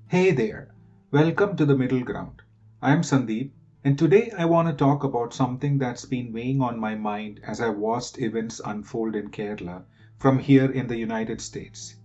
Hey there, welcome to the middle ground. I'm Sandeep, and today I want to talk about something that's been weighing on my mind as I watched events unfold in Kerala from here in the United States.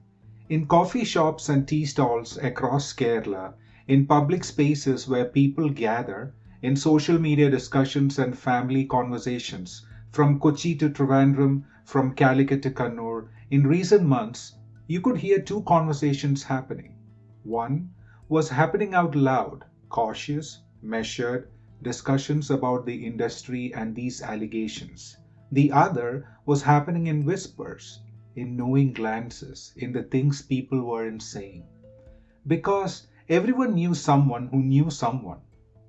In coffee shops and tea stalls across Kerala, in public spaces where people gather, in social media discussions and family conversations, from Kochi to Trivandrum, from Calicut to Kannur, in recent months, you could hear two conversations happening. One was happening out loud, cautious, measured discussions about the industry and these allegations. The other was happening in whispers, in knowing glances, in the things people weren't saying. Because everyone knew someone who knew someone.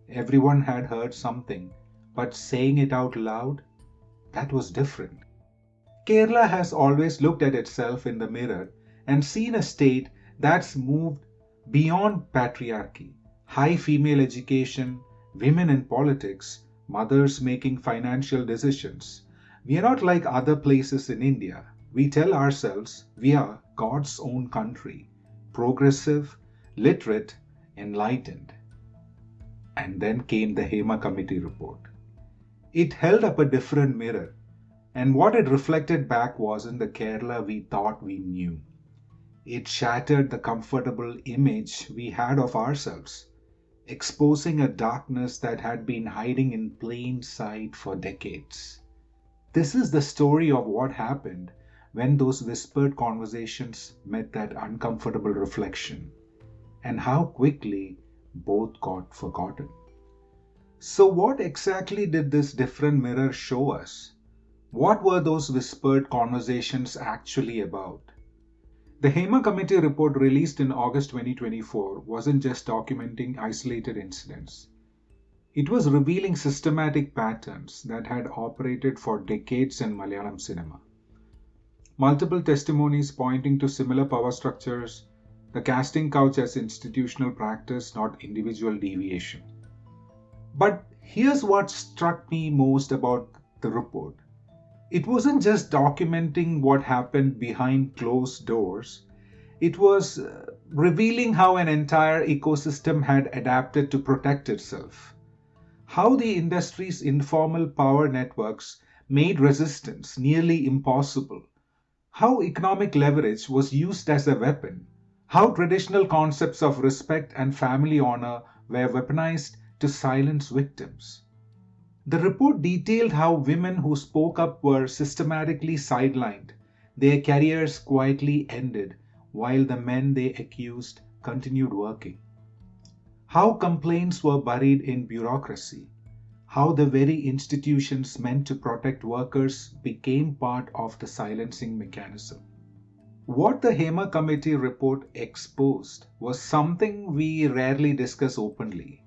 Everyone had heard something, but saying it out loud, that was different. Kerala has always looked at itself in the mirror and seen a state that's moved beyond patriarchy, high female education, women in politics, mothers making financial decisions. We are not like other places in India. We tell ourselves we are God's own country, progressive, literate, enlightened. And then came the Hema Committee report. It held up a different mirror, and what it reflected back wasn't the Kerala we thought we knew. It shattered the comfortable image we had of ourselves, exposing a darkness that had been hiding in plain sight for decades. This is the story of what happened when those whispered conversations met that uncomfortable reflection, and how quickly both got forgotten. So, what exactly did this different mirror show us? What were those whispered conversations actually about? The Hema Committee report released in August 2024 wasn't just documenting isolated incidents. It was revealing systematic patterns that had operated for decades in Malayalam cinema. Multiple testimonies pointing to similar power structures, the casting couch as institutional practice, not individual deviation. But here's what struck me most about the report. It wasn't just documenting what happened behind closed doors, it was revealing how an entire ecosystem had adapted to protect itself. How the industry's informal power networks made resistance nearly impossible. How economic leverage was used as a weapon. How traditional concepts of respect and family honor were weaponized to silence victims. The report detailed how women who spoke up were systematically sidelined, their careers quietly ended, while the men they accused continued working. How complaints were buried in bureaucracy, how the very institutions meant to protect workers became part of the silencing mechanism. What the Hema Committee report exposed was something we rarely discuss openly: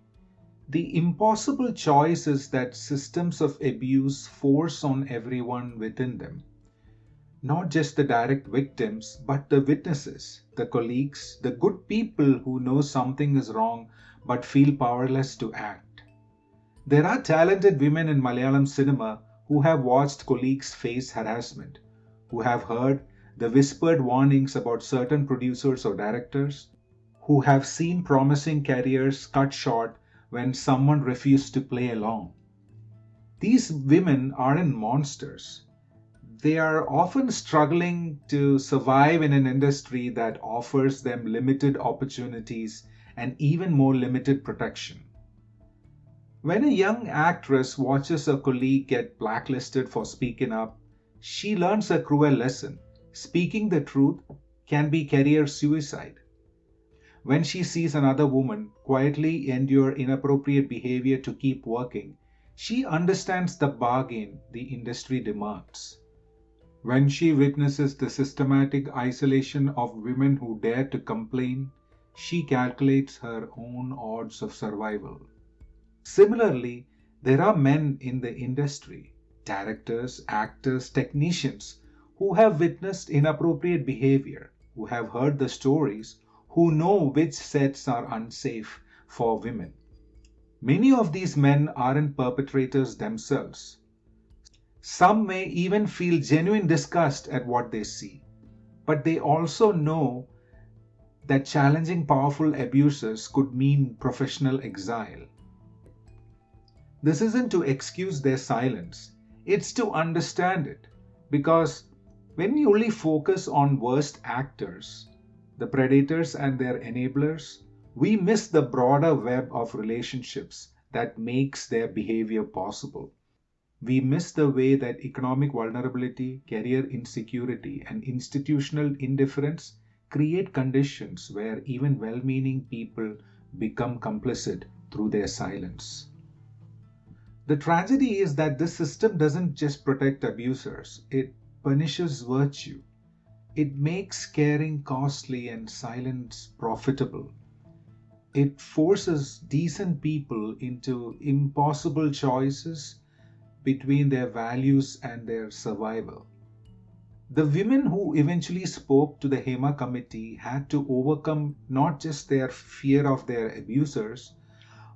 the impossible choices that systems of abuse force on everyone within them. Not just the direct victims, but the witnesses, the colleagues, the good people who know something is wrong but feel powerless to act. There are talented women in Malayalam cinema who have watched colleagues face harassment, who have heard the whispered warnings about certain producers or directors, who have seen promising careers cut short when someone refused to play along. These women aren't monsters. They are often struggling to survive in an industry that offers them limited opportunities and even more limited protection. When a young actress watches a colleague get blacklisted for speaking up, she learns a cruel lesson. Speaking the truth can be career suicide. When she sees another woman quietly endure inappropriate behavior to keep working, she understands the bargain the industry demands. When she witnesses the systematic isolation of women who dare to complain, she calculates her own odds of survival. Similarly, there are men in the industry, directors, actors, technicians, who have witnessed inappropriate behavior, who have heard the stories, who know which sets are unsafe for women. Many of these men aren't perpetrators themselves. Some may even feel genuine disgust at what they see, but they also know that challenging powerful abusers could mean professional exile. This isn't to excuse their silence, it's to understand it. Because when we only focus on worst actors, the predators and their enablers, we miss the broader web of relationships that makes their behavior possible. We miss the way that economic vulnerability, career insecurity, and institutional indifference create conditions where even well meaning people become complicit through their silence. The tragedy is that this system doesn't just protect abusers, it punishes virtue. It makes caring costly and silence profitable. It forces decent people into impossible choices between their values and their survival. The women who eventually spoke to the Hema Committee had to overcome not just their fear of their abusers,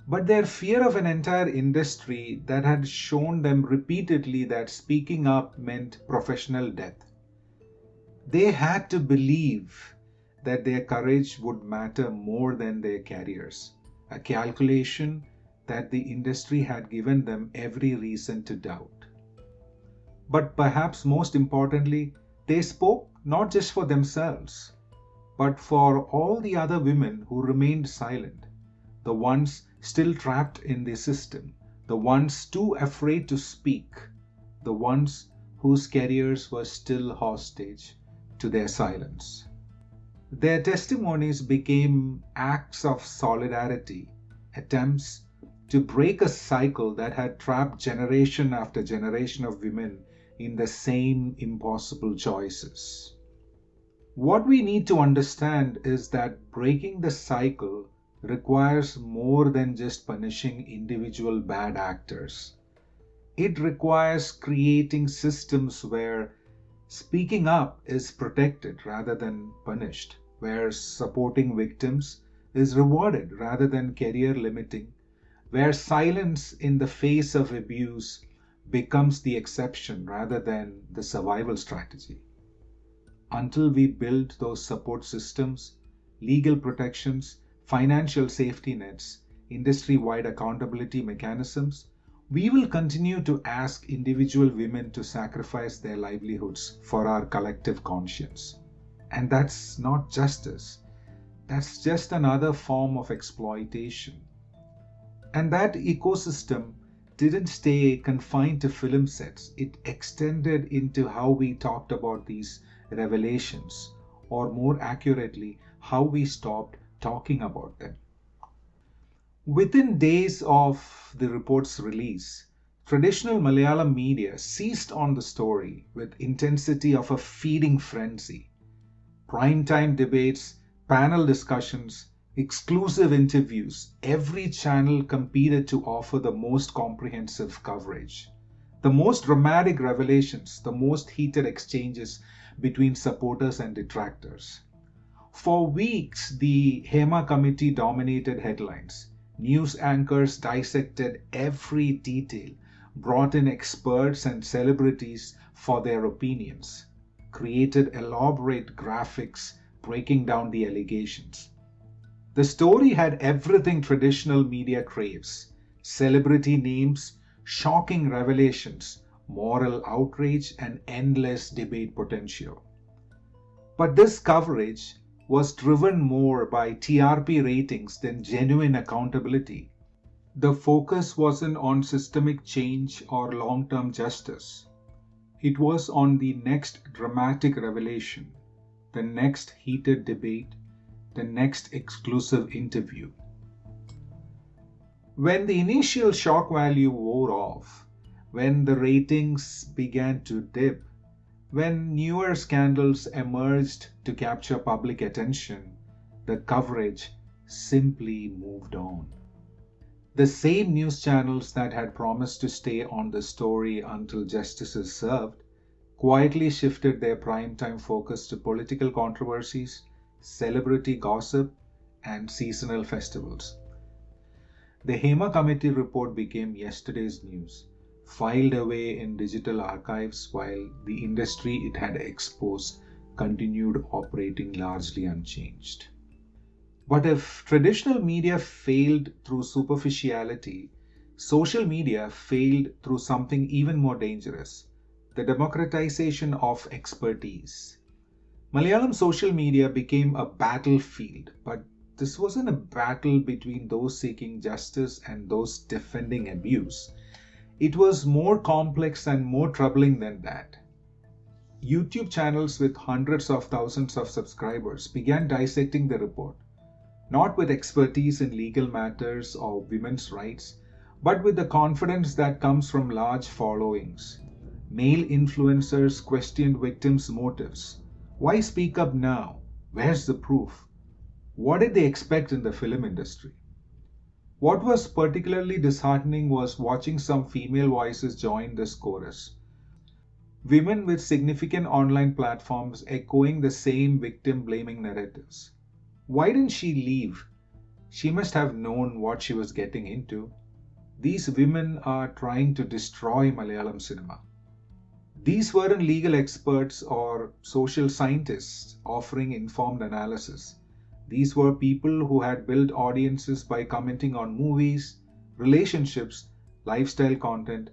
but their fear of an entire industry that had shown them repeatedly that speaking up meant professional death. They had to believe that their courage would matter more than their careers, a calculation that the industry had given them every reason to doubt. But perhaps most importantly, they spoke not just for themselves, but for all the other women who remained silent, the ones still trapped in the system, the ones too afraid to speak, the ones whose careers were still hostage to their silence. Their testimonies became acts of solidarity, attempts to break a cycle that had trapped generation after generation of women in the same impossible choices. What we need to understand is that breaking the cycle requires more than just punishing individual bad actors. It requires creating systems where speaking up is protected rather than punished, where supporting victims is rewarded rather than career limiting, where silence in the face of abuse becomes the exception rather than the survival strategy. Until we build those support systems, legal protections, financial safety nets, industry-wide accountability mechanisms, we will continue to ask individual women to sacrifice their livelihoods for our collective conscience. And that's not justice. That's just another form of exploitation. And that ecosystem didn't stay confined to film sets. It extended into how we talked about these revelations, or more accurately, how we stopped talking about them. Within days of the report's release, traditional Malayalam media seized on the story with intensity of a feeding frenzy. Primetime debates, panel discussions, exclusive interviews, every channel competed to offer the most comprehensive coverage. The most dramatic revelations, the most heated exchanges between supporters and detractors. For weeks, the Hema Committee dominated headlines. News anchors dissected every detail, brought in experts and celebrities for their opinions, created elaborate graphics breaking down the allegations. The story had everything traditional media craves: celebrity names, shocking revelations, moral outrage, and endless debate potential. But this coverage was driven more by TRP ratings than genuine accountability. The focus wasn't on systemic change or long-term justice. It was on the next dramatic revelation, the next heated debate, the next exclusive interview. When the initial shock value wore off, when the ratings began to dip, when newer scandals emerged to capture public attention, the coverage simply moved on. The same news channels that had promised to stay on the story until justice is served quietly shifted their primetime focus to political controversies, celebrity gossip, and seasonal festivals. The Hema Committee report became yesterday's news, filed away in digital archives while the industry it had exposed continued operating largely unchanged. But if traditional media failed through superficiality, social media failed through something even more dangerous: the democratization of expertise. Malayalam social media became a battlefield, but this wasn't a battle between those seeking justice and those defending abuse. It was more complex and more troubling than that. YouTube channels with hundreds of thousands of subscribers began dissecting the report, not with expertise in legal matters or women's rights, but with the confidence that comes from large followings. Male influencers questioned victims' motives. Why speak up now? Where's the proof? What did they expect in the film industry? What was particularly disheartening was watching some female voices join this chorus. Women with significant online platforms echoing the same victim blaming narratives. Why didn't she leave? She must have known what she was getting into. These women are trying to destroy Malayalam cinema. These weren't legal experts or social scientists offering informed analysis. These were people who had built audiences by commenting on movies, relationships, lifestyle content,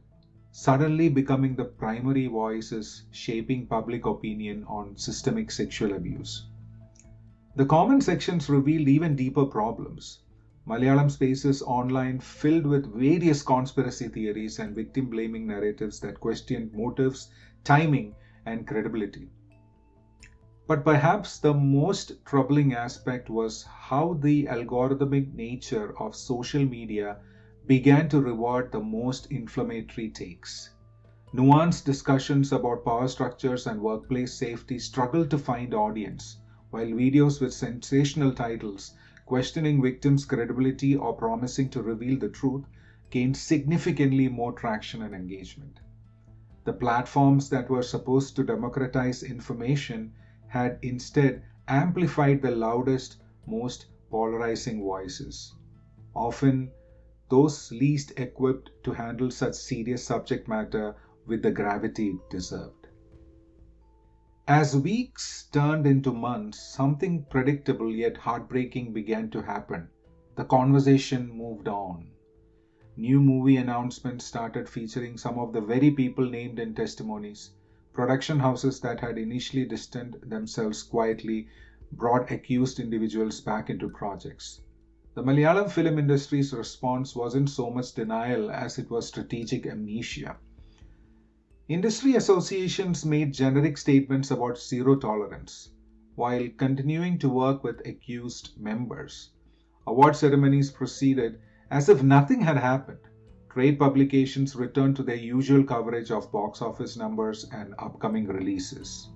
suddenly becoming the primary voices shaping public opinion on systemic sexual abuse. The comment sections revealed even deeper problems. Malayalam spaces online filled with various conspiracy theories and victim blaming narratives that questioned motives, timing, and credibility. But perhaps the most troubling aspect was how the algorithmic nature of social media began to reward the most inflammatory takes. Nuanced discussions about power structures and workplace safety struggled to find audience, while videos with sensational titles questioning victims' credibility or promising to reveal the truth gained significantly more traction and engagement. The platforms that were supposed to democratize information had instead amplified the loudest, most polarizing voices. Often, those least equipped to handle such serious subject matter with the gravity it deserved. As weeks turned into months, something predictable yet heartbreaking began to happen. The conversation moved on. New movie announcements started featuring some of the very people named in testimonies. Production houses that had initially distanced themselves quietly brought accused individuals back into projects. The Malayalam film industry's response wasn't so much denial as it was strategic amnesia. Industry associations made generic statements about zero tolerance, while continuing to work with accused members. Award ceremonies proceeded as if nothing had happened. Trade publications returned to their usual coverage of box office numbers and upcoming releases.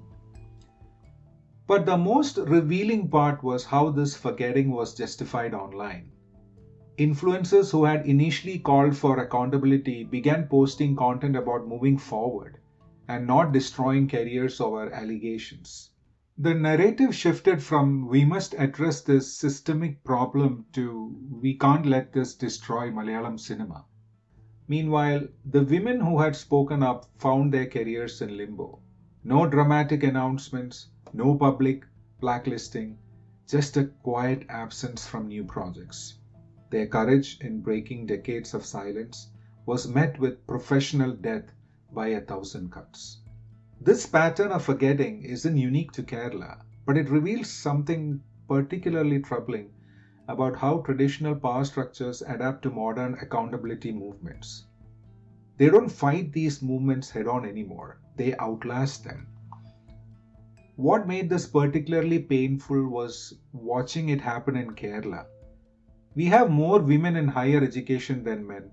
But the most revealing part was how this forgetting was justified online. Influencers who had initially called for accountability began posting content about moving forward and not destroying careers over allegations. The narrative shifted from "we must address this systemic problem" to "we can't let this destroy Malayalam cinema." Meanwhile, the women who had spoken up found their careers in limbo. No dramatic announcements, no public blacklisting, just a quiet absence from new projects. Their courage in breaking decades of silence was met with professional death by 1,000 cuts. This pattern of forgetting isn't unique to Kerala, but it reveals something particularly troubling about how traditional power structures adapt to modern accountability movements. They don't fight these movements head on anymore, they outlast them. What made this particularly painful was watching it happen in Kerala. We have more women in higher education than men.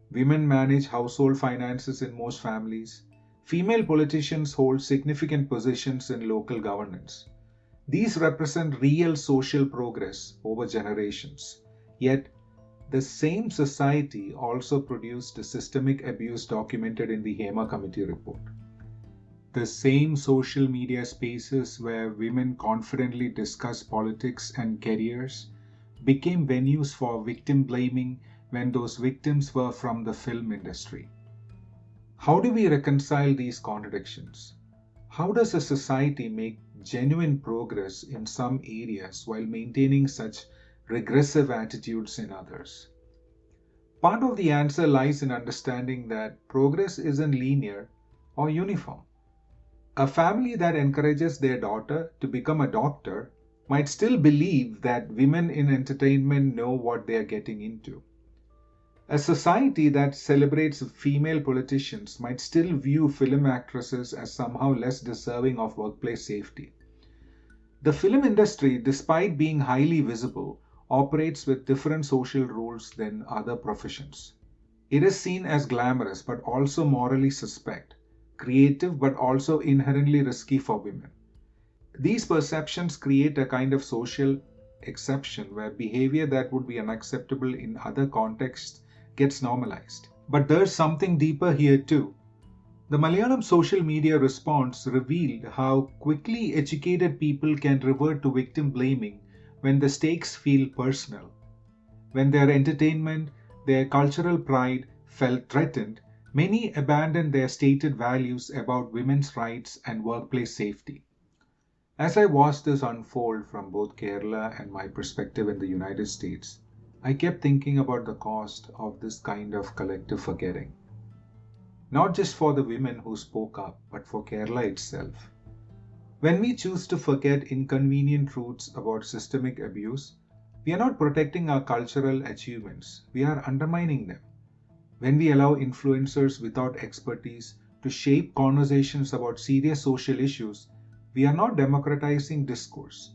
Women manage household finances in most families. Female politicians hold significant positions in local governance. These represent real social progress over generations. Yet, the same society also produced systemic abuse documented in the Hema Committee report. The same social media spaces where women confidently discuss politics and careers became venues for victim blaming when those victims were from the film industry. How do we reconcile these contradictions? How does a society make genuine progress in some areas while maintaining such regressive attitudes in others. Part of the answer lies in understanding that progress isn't linear or uniform. A family that encourages their daughter to become a doctor might still believe that women in entertainment know what they are getting into. A society that celebrates female politicians might still view film actresses as somehow less deserving of workplace safety. The film industry, despite being highly visible, operates with different social rules than other professions. It is seen as glamorous but also morally suspect, creative but also inherently risky for women. These perceptions create a kind of social exception where behavior that would be unacceptable in other contexts gets normalized. But there's something deeper here too. The Malayalam social media response revealed how quickly educated people can revert to victim blaming when the stakes feel personal. When their entertainment, their cultural pride felt threatened, many abandoned their stated values about women's rights and workplace safety. As I watched this unfold from both Kerala and my perspective in the United States, I kept thinking about the cost of this kind of collective forgetting. Not just for the women who spoke up, but for Kerala itself. When we choose to forget inconvenient truths about systemic abuse, we are not protecting our cultural achievements, we are undermining them. When we allow influencers without expertise to shape conversations about serious social issues, we are not democratizing discourse,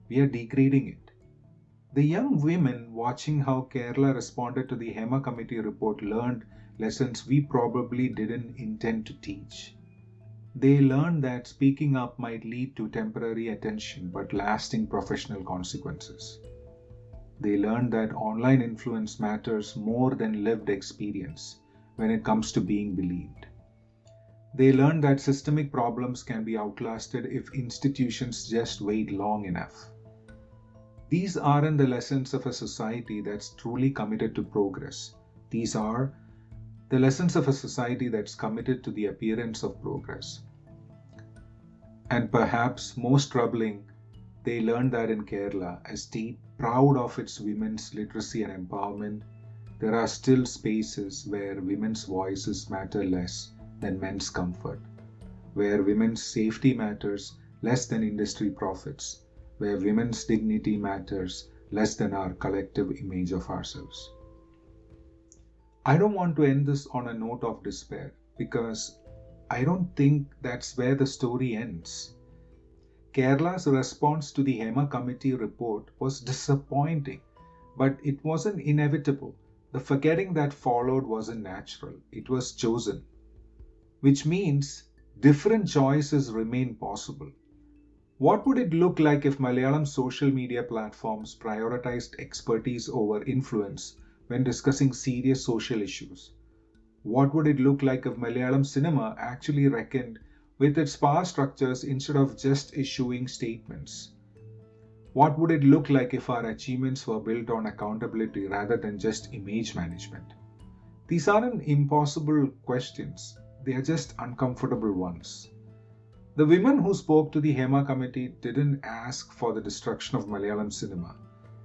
we are degrading it. The young women watching how Kerala responded to the Hema Committee report learned lessons we probably didn't intend to teach. They learned that speaking up might lead to temporary attention but lasting professional consequences. They learned that online influence matters more than lived experience when it comes to being believed. They learned that systemic problems can be outlasted if institutions just wait long enough. These aren't the lessons of a society that's truly committed to progress. These are the lessons of a society that's committed to the appearance of progress. And perhaps most troubling, they learned that in Kerala, a state proud of its women's literacy and empowerment, there are still spaces where women's voices matter less than men's comfort, where women's safety matters less than industry profits, where women's dignity matters less than our collective image of ourselves. I don't want to end this on a note of despair because I don't think that's where the story ends. Kerala's response to the Hema Committee report was disappointing, but it wasn't inevitable. The forgetting that followed wasn't natural, it was chosen, which means different choices remain possible. What would it look like if Malayalam social media platforms prioritized expertise over influence when discussing serious social issues? What would it look like if Malayalam cinema actually reckoned with its power structures instead of just issuing statements? What would it look like if our achievements were built on accountability rather than just image management? These aren't impossible questions, they are just uncomfortable ones. The women who spoke to the Hema Committee didn't ask for the destruction of Malayalam cinema.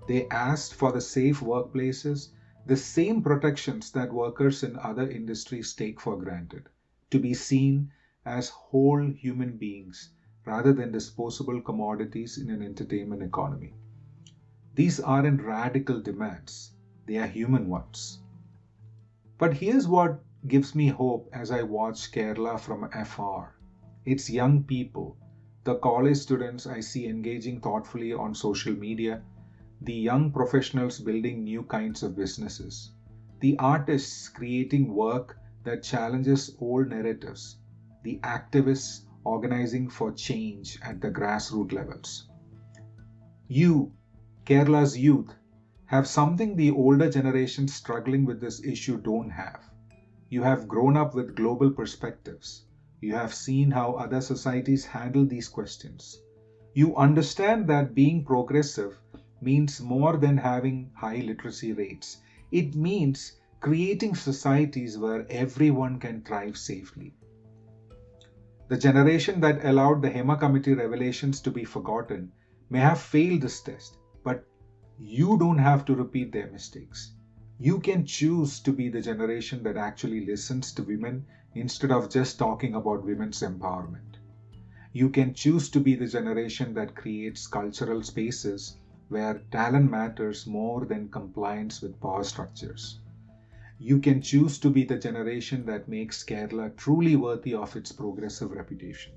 They asked for the safe workplaces, the same protections that workers in other industries take for granted, to be seen as whole human beings rather than disposable commodities in an entertainment economy. These aren't radical demands, they are human ones. But here's what gives me hope as I watch Kerala from afar. It's young people, the college students I see engaging thoughtfully on social media, the young professionals building new kinds of businesses, the artists creating work that challenges old narratives, the activists organizing for change at the grassroots levels. You, Kerala's youth, have something the older generations struggling with this issue don't have. You have grown up with global perspectives. You have seen how other societies handle these questions. You understand that being progressive means more than having high literacy rates. It means creating societies where everyone can thrive safely. The generation that allowed the Hema Committee revelations to be forgotten may have failed this test, but You don't have to repeat their mistakes. You can choose to be the generation that actually listens to women instead of just talking about women's empowerment. You can choose to be the generation that creates cultural spaces where talent matters more than compliance with power structures. You can choose to be the generation that makes Kerala truly worthy of its progressive reputation.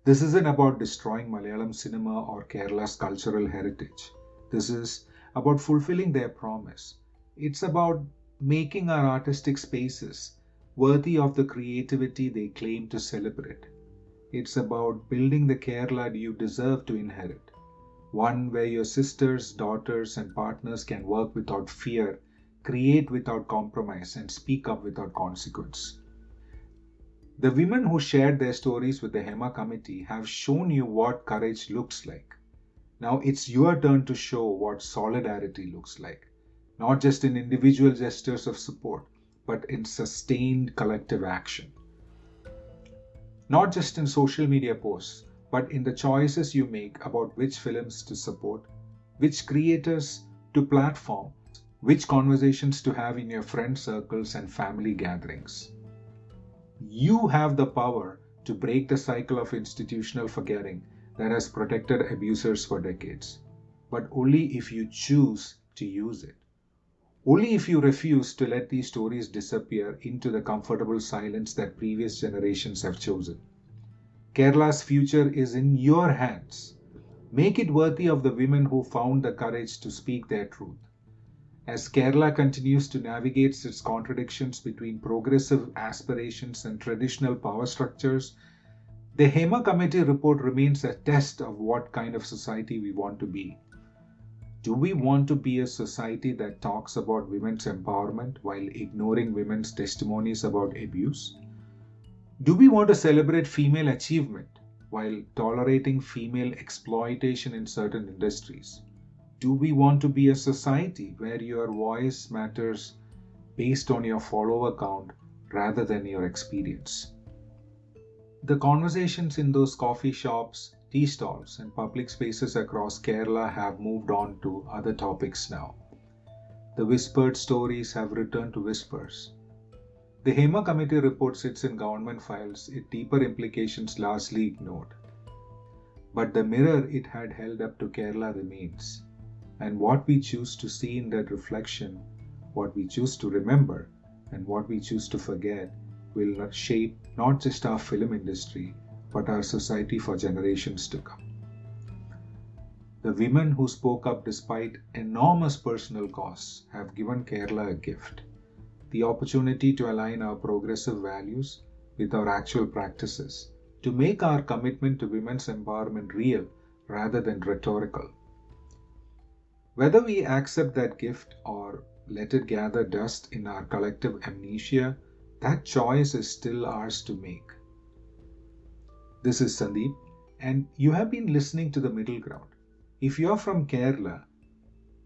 This isn't about destroying Malayalam cinema or Kerala's cultural heritage. This is about fulfilling their promise. It's about making our artistic spaces worthy of the creativity they claim to celebrate. It's about building the Kerala you deserve to inherit, one where your sisters, daughters, and partners can work without fear, create without compromise, and speak up without consequence. The women who shared their stories with the Hema Committee have shown you what courage looks like. Now it's your turn to show what solidarity looks like, not just in individual gestures of support, but in sustained collective action. Not just in social media posts, but in the choices you make about which films to support, which creators to platform, which conversations to have in your friend circles and family gatherings. You have the power to break the cycle of institutional forgetting that has protected abusers for decades, but only if you choose to use it. Only if you refuse to let these stories disappear into the comfortable silence that previous generations have chosen. Kerala's future is in your hands. Make it worthy of the women who found the courage to speak their truth. As Kerala continues to navigate its contradictions between progressive aspirations and traditional power structures, the Hema Committee report remains a test of what kind of society we want to be. Do we want to be a society that talks about women's empowerment while ignoring women's testimonies about abuse? Do we want to celebrate female achievement while tolerating female exploitation in certain industries? Do we want to be a society where your voice matters based on your follower count rather than your experience? The conversations in those coffee shops, tea stalls, and public spaces across Kerala have moved on to other topics now. The whispered stories have returned to whispers. The Hema Committee report sits in government files, its deeper implications largely ignored. But the mirror it had held up to Kerala remains. And what we choose to see in that reflection, what we choose to remember, and what we choose to forget will shape not just our film industry, but our society for generations to come. The women who spoke up despite enormous personal costs have given Kerala a gift, the opportunity to align our progressive values with our actual practices, to make our commitment to women's empowerment real rather than rhetorical. Whether we accept that gift or let it gather dust in our collective amnesia, that choice is still ours to make. This is Sandeep, and you have been listening to The Middle Ground. If you're from Kerala,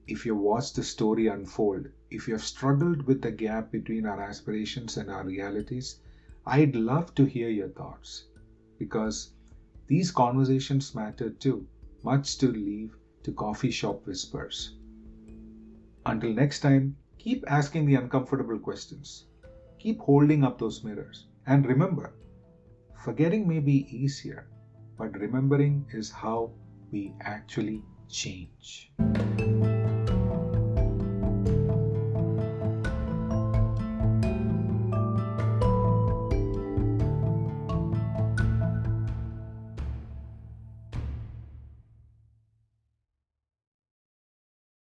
if you watched the story unfold, if you have struggled with the gap between our aspirations and our realities, I'd love to hear your thoughts, because these conversations matter too, much to leave to coffee shop whispers. Until next time, keep asking the uncomfortable questions. Keep holding up those mirrors. And remember, forgetting may be easier, but remembering is how we actually change.